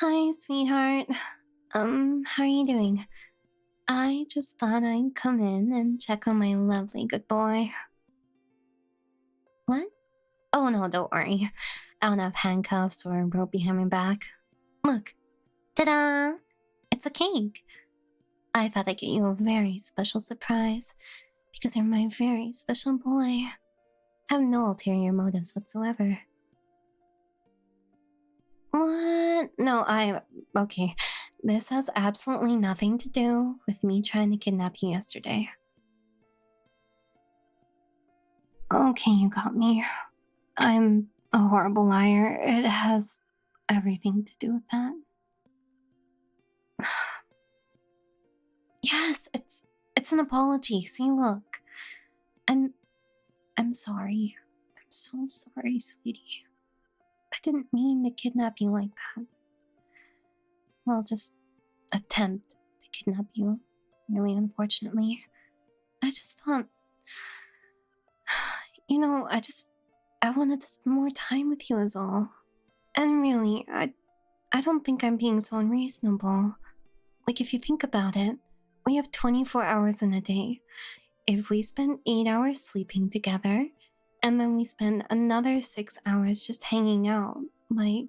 Hi, sweetheart. How are you doing? I just thought I'd come in and check on my lovely good boy. What? Oh no, don't worry. I don't have handcuffs or a rope behind my back. Look. Ta-da! It's a cake. I thought I'd get you a very special surprise because you're my very special boy. I have no ulterior motives whatsoever. What? No, okay. This has absolutely nothing to do with me trying to kidnap you yesterday. Okay, you got me. I'm a horrible liar. It has everything to do with that. Yes, it's an apology. See, look. I'm I'm sorry. I'm so sorry, sweetie. I didn't mean to kidnap you like that. Well, just attempt to kidnap you. Really unfortunately. I just thought I wanted to spend more time with you is all. And really, I don't think I'm being so unreasonable. Like, if you think about it, we have 24 hours in a day. If we spend 8 hours sleeping together, and then we spend another 6 hours just hanging out, like,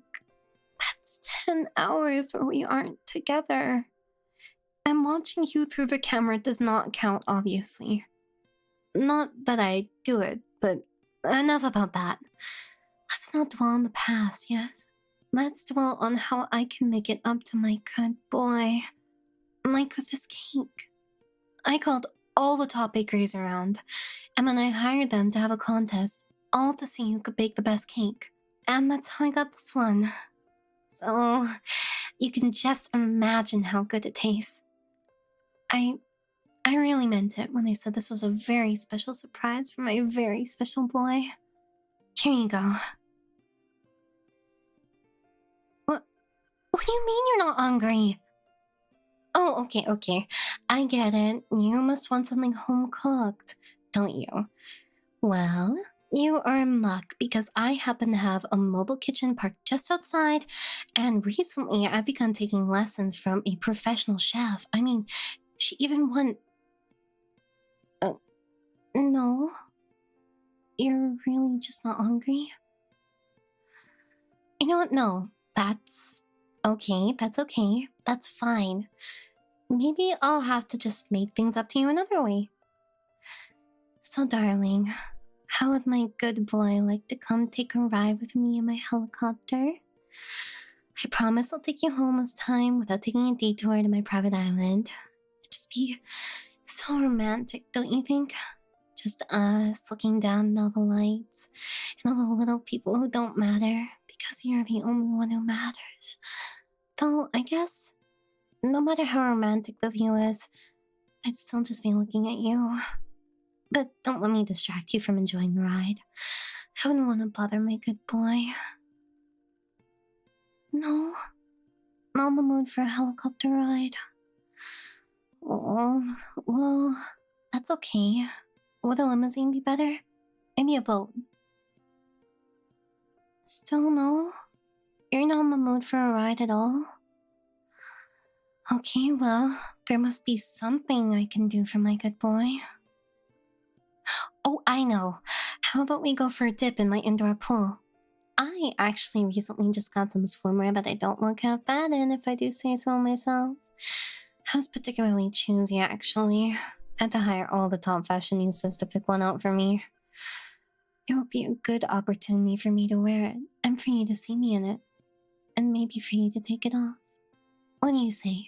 that's 10 hours where we aren't together. And watching you through the camera does not count, obviously. Not that I do it, but enough about that. Let's not dwell on the past, yes? Let's dwell on how I can make it up to my good boy. Like with this cake. I called all the top bakeries around, and then I hired them to have a contest, all to see who could bake the best cake. And that's how I got this one. So, you can just imagine how good it tastes. I really meant it when I said this was a very special surprise for my very special boy. Here you go. What do you mean you're not hungry? Oh, okay. I get it. You must want something home cooked, don't you? Well, you are in luck because I happen to have a mobile kitchen parked just outside, and recently I've begun taking lessons from a professional chef. I mean, she even won. No. You're really just not hungry? You know what? No. That's okay. That's okay. That's fine. Maybe I'll have to just make things up to you another way. So, darling, how would my good boy like to come take a ride with me in my helicopter? I promise I'll take you home this time without taking a detour to my private island. It'd just be so romantic, don't you think? Just us looking down at all the lights and all the little people who don't matter because you're the only one who matters. Though, I guess, no matter how romantic the view is, I'd still just be looking at you. But don't let me distract you from enjoying the ride. I wouldn't want to bother my good boy. No, not in the mood for a helicopter ride. Oh, well, that's okay. Would a limousine be better? Maybe a boat. Still no? You're not in the mood for a ride at all? Okay, well, there must be something I can do for my good boy. Oh, I know. How about we go for a dip in my indoor pool? I actually recently just got some swimwear that I don't look half bad in, if I do say so myself. I was particularly choosy, actually. I had to hire all the top fashionistas to pick one out for me. It would be a good opportunity for me to wear it, and for you to see me in it, and maybe for you to take it off. What do you say?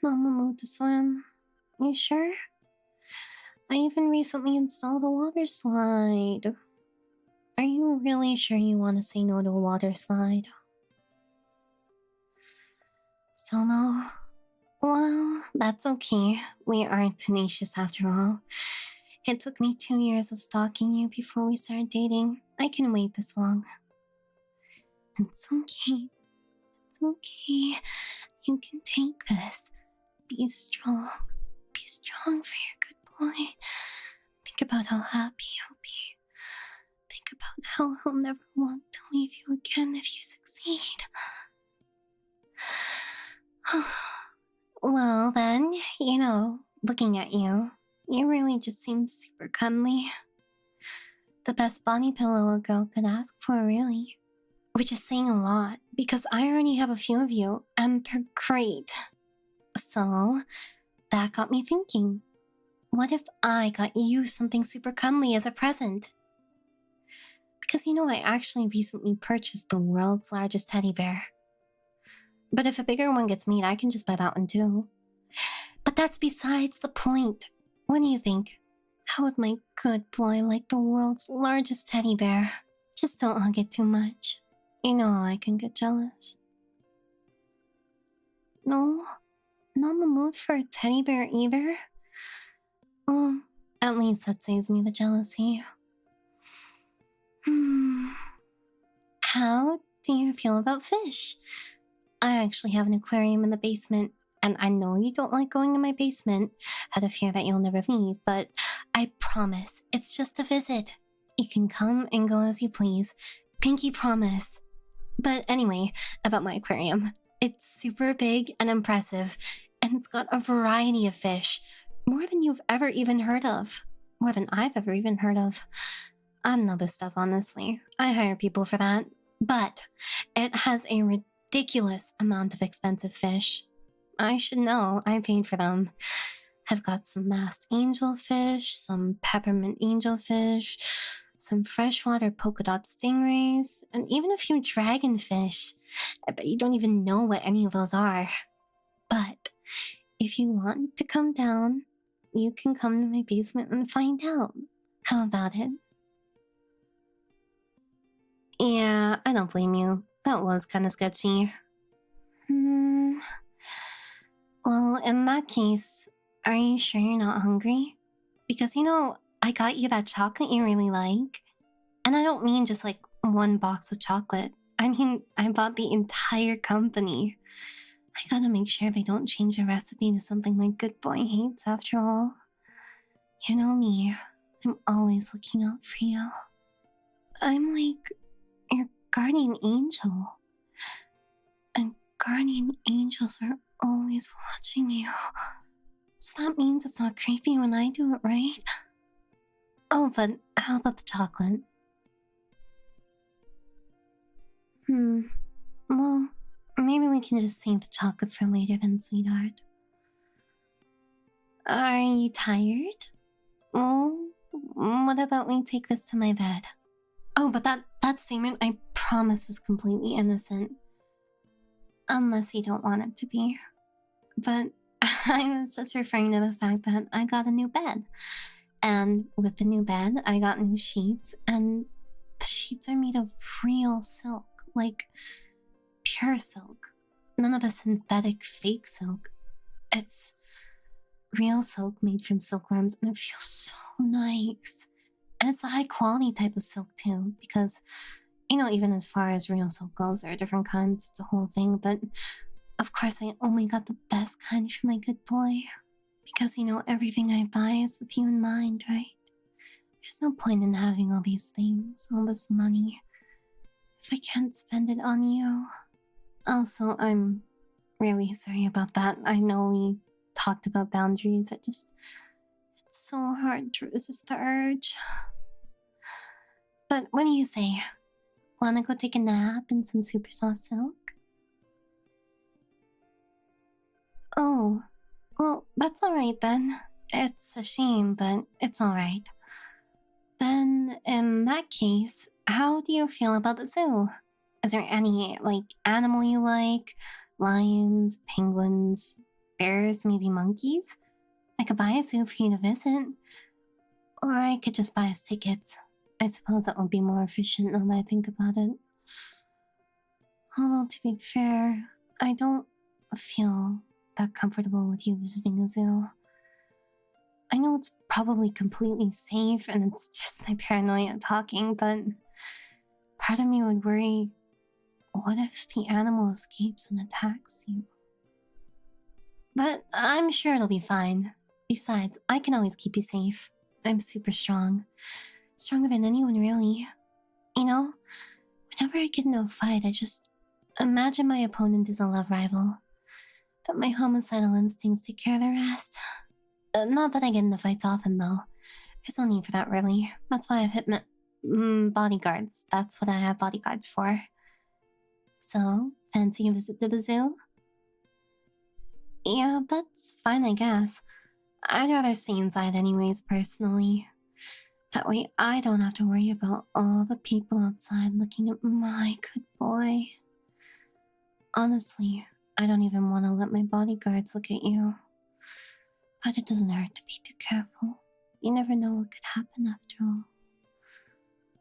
Not in the mood to swim. You sure? I even recently installed a water slide. Are you really sure you want to say no to a water slide? So no? Well, that's okay. We aren't tenacious after all. It took me 2 years of stalking you before we started dating. I can wait this long. It's okay. It's okay. You can take this. Be strong. Be strong for your good boy. Think about how happy he'll be. Think about how he'll never want to leave again if you succeed. Well, then, looking at you, you really just seem super cuddly. The best body pillow a girl could ask for, really. Which is saying a lot, because I already have a few of you, and they're great. So, that got me thinking. What if I got you something super cuddly as a present? Because I actually recently purchased the world's largest teddy bear. But if a bigger one gets made, I can just buy that one too. But that's besides the point. What do you think? How would my good boy like the world's largest teddy bear? Just don't hug it too much. I can get jealous. No, not in the mood for a teddy bear either. Well, at least that saves me the jealousy. How do you feel about fish? I actually have an aquarium in the basement, and I know you don't like going in my basement out of fear that you'll never leave, but I promise it's just a visit. You can come and go as you please. Pinky promise. But anyway, about my aquarium. It's super big and impressive, and it's got a variety of fish. More than you've ever even heard of. More than I've ever even heard of. I don't know this stuff, honestly. I hire people for that. But it has a ridiculous amount of expensive fish. I should know. I paid for them. I've got some masked angelfish, some peppermint angelfish, some freshwater polka dot stingrays, and even a few dragonfish. I bet you don't even know what any of those are. But if you want to come down, you can come to my basement and find out. How about it? Yeah, I don't blame you. That was kind of sketchy. Well, in that case, are you sure you're not hungry? Because, I got you that chocolate you really like. And I don't mean just like one box of chocolate. I mean, I bought the entire company. I gotta make sure they don't change the recipe to something my good boy hates after all. You know me, I'm always looking out for you. I'm like your guardian angel. And guardian angels are always watching you. So that means it's not creepy when I do it, right? Oh, but how about the chocolate? Well, maybe we can just save the chocolate for later then, sweetheart. Are you tired? Well, what about we take this to my bed? Oh, but that statement I promise was completely innocent. Unless you don't want it to be. But I was just referring to the fact that I got a new bed. And with the new bed, I got new sheets, and the sheets are made of real silk. Like, pure silk. None of the synthetic fake silk. It's real silk made from silkworms, and it feels so nice. And it's a high quality type of silk too, because, even as far as real silk goes, there are different kinds, it's a whole thing, but of course I only got the best kind for my good boy. Because, everything I buy is with you in mind, right? There's no point in having all these things, all this money, if I can't spend it on you. Also, I'm really sorry about that. I know we talked about boundaries. It's so hard to resist the urge. But what do you say? Wanna go take a nap in some super soft silk? Oh, well, that's alright then. It's a shame, but it's alright. Then, in that case, how do you feel about the zoo? Is there any, animal you like? Lions, penguins, bears, maybe monkeys? I could buy a zoo for you to visit. Or I could just buy us tickets. I suppose that would be more efficient now that I think about it. Although, to be fair, I don't feel that comfortable with you visiting a zoo. I know it's probably completely safe and it's just my paranoia talking, but part of me would worry, what if the animal escapes and attacks you? But I'm sure it'll be fine. Besides, I can always keep you safe. I'm super strong. Stronger than anyone, really. When whenever I get into a fight, I just imagine my opponent is a love rival. But my homicidal instincts take care of the rest. Not that I get into fights often, though. There's no need for that, really. That's why I've hit bodyguards. That's what I have bodyguards for. So, fancy a visit to the zoo? Yeah, that's fine, I guess. I'd rather stay inside anyways, personally. That way I don't have to worry about all the people outside looking at my good boy. Honestly, I don't even want to let my bodyguards look at you. But it doesn't hurt to be too careful. You never know what could happen after all.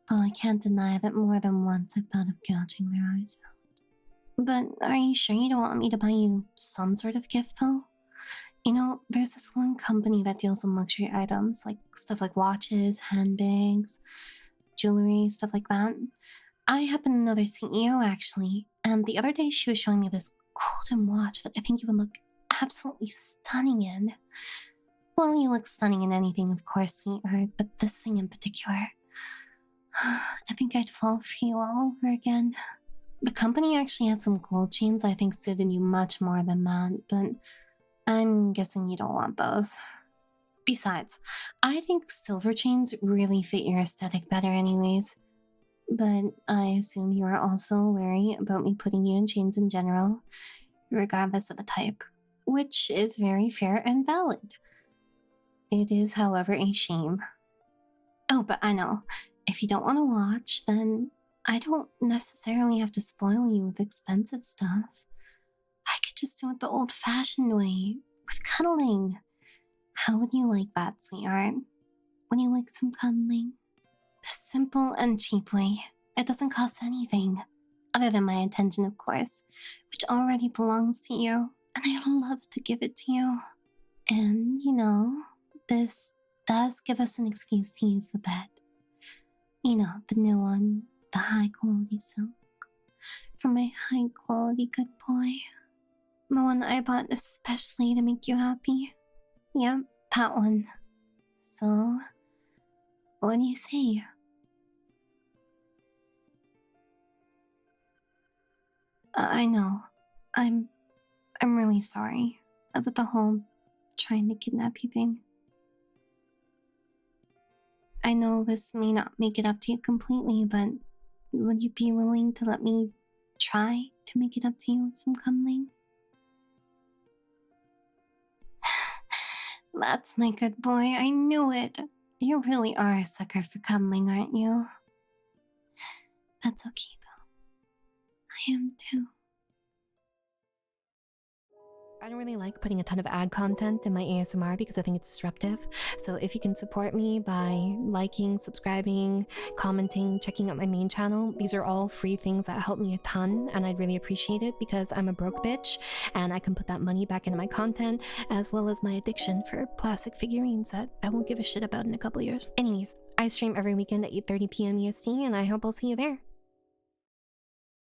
Though I can't deny that more than once I've thought of gouging their eyes out. But are you sure you don't want me to buy you some sort of gift, though? You know, there's this one company that deals in luxury items, like stuff like watches, handbags, jewelry, stuff like that. I happen to know their CEO, actually, and the other day she was showing me this golden watch that I think you would look absolutely stunning in. Well, you look stunning in anything, of course, sweetheart, but this thing in particular. I think I'd fall for you all over again. The company actually had some gold chains I think suited you much more than that, but I'm guessing you don't want those. Besides, I think silver chains really fit your aesthetic better anyways. But I assume you are also wary about me putting you in chains in general, regardless of the type, which is very fair and valid. It is, however, a shame. Oh, but I know, if you don't want to watch, then I don't necessarily have to spoil you with expensive stuff. I could just do it the old-fashioned way, with cuddling. How would you like that, sweetheart? Would you like some cuddling? The simple and cheap way. It doesn't cost anything. Other than my attention, of course, which already belongs to you, and I'd love to give it to you. And, you know, this does give us an excuse to use the bed. You know, the new one, the high-quality silk. From my high-quality good boy. The one I bought especially to make you happy. Yep, that one. So, what do you say? I know. I'm really sorry about the whole trying to kidnap you thing. I know this may not make it up to you completely, but would you be willing to let me try to make it up to you with some cuddling? That's my good boy, I knew it. You really are a sucker for cuddling, aren't you? That's okay though. I am too. I don't really like putting a ton of ad content in my ASMR because I think it's disruptive. So if you can support me by liking, subscribing, commenting, checking out my main channel, these are all free things that help me a ton, and I'd really appreciate it because I'm a broke bitch and I can put that money back into my content as well as my addiction for plastic figurines that I won't give a shit about in a couple years. Anyways, I stream every weekend at 8:30 p.m. EST and I hope I'll see you there.